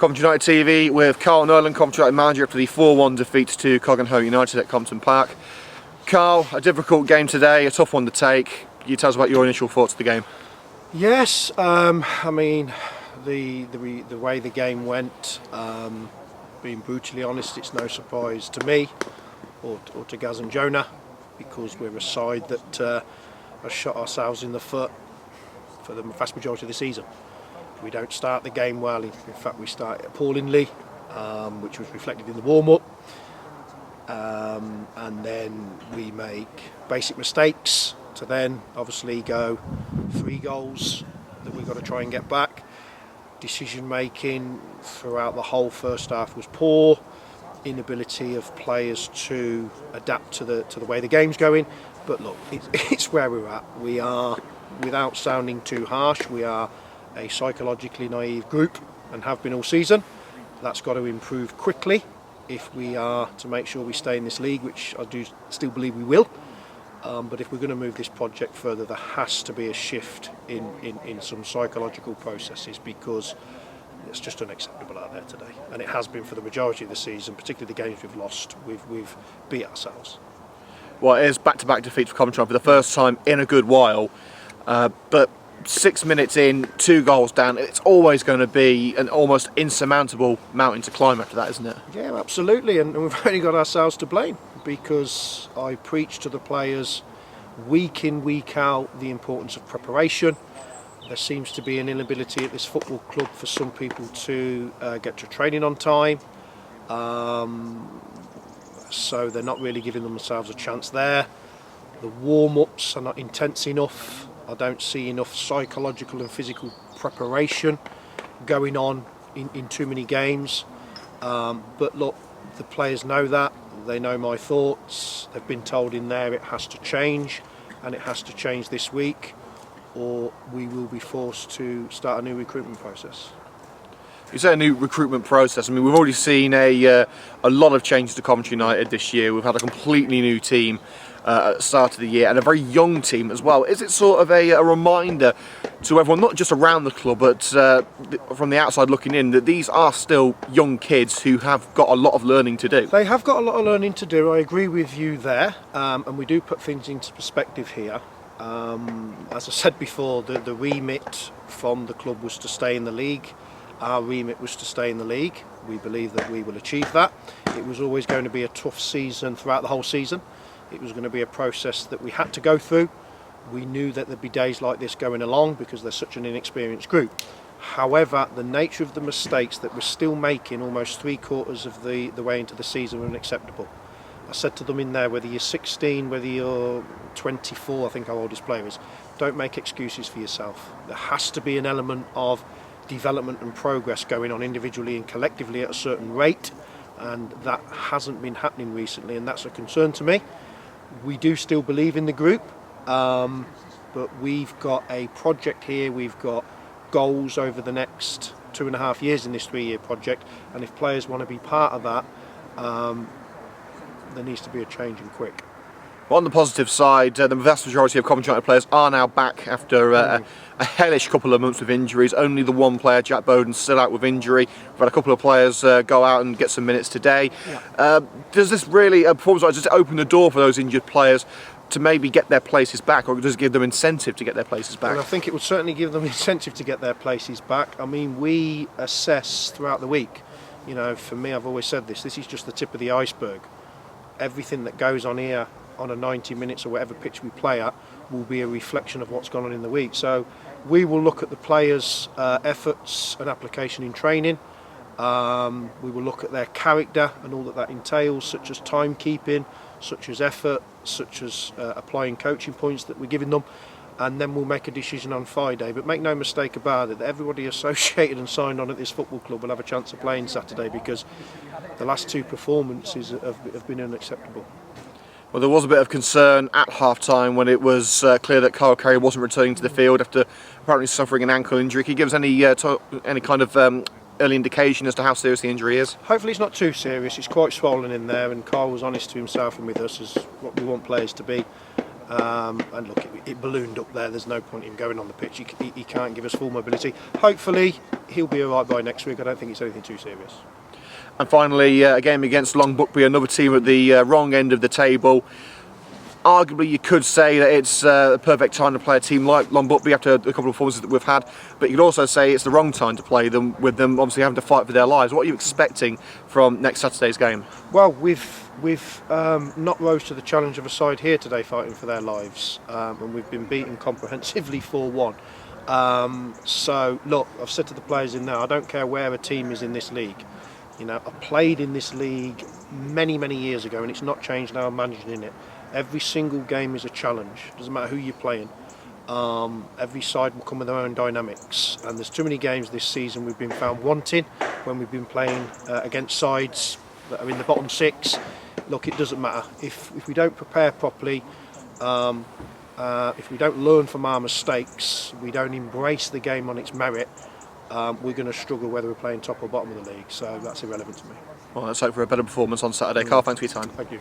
Coventry United TV with Nolan, Coventry United manager, after the 4-1 defeat to Cogenhoe United at Compton Park. Carl, a difficult game today, a tough one to take. Can you tell us about your initial thoughts of the game? Yes, I mean, the way the game went, being brutally honest, it's no surprise to me or to Gaz and Jonah, because we're a side that has shot ourselves in the foot for the vast majority of the season. We don't start the game well. In fact, we start appallingly, which was reflected in the warm-up, and then we make basic mistakes to then obviously go 3 goals that we've got to try and get back. Decision making throughout the whole first half was poor. Inability of players to adapt to the way the game's going. But look, it's where we're at. We are, without sounding too harsh, we are a psychologically naive group and have been all season. That's got to improve quickly if we are to make sure we stay in this league, which I do still believe we will. But if we're going to move this project further, there has to be a shift in some psychological processes, because it's just unacceptable out there today, and it has been for the majority of the season, particularly the games we've lost. We've beat ourselves. Well, it is back-to-back defeats for Coventry for the first time in a good while, but 6 minutes in, 2 goals down, it's always going to be an almost insurmountable mountain to climb after that, isn't it? Yeah, absolutely, and we've only got ourselves to blame, because I preach to the players week in, week out the importance of preparation. There seems to be an inability at this football club for some people to get to training on time, so they're not really giving themselves a chance there. The warm-ups are not intense enough. I don't see enough psychological and physical preparation going on in too many games. But look, the players know that. They know my thoughts. They've been told in there it has to change, and it has to change this week, or we will be forced to start a new recruitment process. You say a new recruitment process. I mean, we've already seen a lot of changes to Coventry United this year. We've had a completely new team at the start of the year, and a very young team as well. Is it sort of a reminder to everyone, not just around the club, but from the outside looking in, that these are still young kids who have got a lot of learning to do? They have got a lot of learning to do. I agree with you there, and we do put things into perspective here. As I said before, the remit from the club was to stay in the league. Our remit was to stay in the league. We believe that we will achieve that. It was always going to be a tough season throughout the whole season. It was going to be a process that we had to go through. We knew that there'd be days like this going along because they're such an inexperienced group. However, the nature of the mistakes that we're still making almost 3/4 of the way into the season were unacceptable. I said to them in there, whether you're 16, whether you're 24, I think our oldest player is, don't make excuses for yourself. There has to be an element of development and progress going on individually and collectively at a certain rate, and that hasn't been happening recently, and that's a concern to me. We do still believe in the group, but we've got a project here. We've got goals over the next 2.5 years in this 3-year project, and if players want to be part of that, there needs to be a change, and quick. Well, on the positive side, the vast majority of Coventry United players are now back after a hellish couple of months with injuries. Only the one player, Jack Bowden's still out with injury. We've had a couple of players go out and get some minutes today. Yeah. Does this really, performance like, does it open the door for those injured players to maybe get their places back, or does it give them incentive to get their places back? Well, I think it would certainly give them incentive to get their places back. I mean, we assess throughout the week. You know, for me, I've always said this is just the tip of the iceberg. Everything that goes on here on a 90 minutes or whatever pitch we play at will be a reflection of what's gone on in the week. So we will look at the players' efforts and application in training. We will look at their character and all that entails, such as timekeeping, such as effort, such as applying coaching points that we're giving them, and then we'll make a decision on Friday. But make no mistake about it, everybody associated and signed on at this football club will have a chance of playing Saturday, because the last 2 performances have been unacceptable. Well, there was a bit of concern at half-time when it was clear that Carl Carey wasn't returning to the field after apparently suffering an ankle injury. Can you give us any kind of early indication as to how serious the injury is? Hopefully it's not too serious. It's quite swollen in there, and Carl was honest to himself and with us, as what we want players to be. And look, it ballooned up there. There's no point in going on the pitch. He can't give us full mobility. Hopefully, he'll be all right by next week. I don't think it's anything too serious. And finally, a game against Long Buckby, another team at the wrong end of the table. Arguably, you could say that it's a perfect time to play a team like Long Buckby after a couple of performances that we've had, but you could also say it's the wrong time to play them, with them obviously having to fight for their lives. What are you expecting from next Saturday's game? Well, we've not rose to the challenge of a side here today fighting for their lives, and we've been beaten comprehensively 4-1. So, look, I've said to the players in there, I don't care where a team is in this league. You know, I played in this league many, many years ago, and it's not changed now. I'm managing in it. Every single game is a challenge. Doesn't matter who you're playing. Every side will come with their own dynamics, and there's too many games this season we've been found wanting when we've been playing against sides that are in the bottom six. Look, it doesn't matter if we don't prepare properly. If we don't learn from our mistakes, we don't embrace the game on its merit, we're going to struggle whether we're playing top or bottom of the league. So that's irrelevant to me. Well, let's hope for a better performance on Saturday. Carl, thanks for your time. Thank you.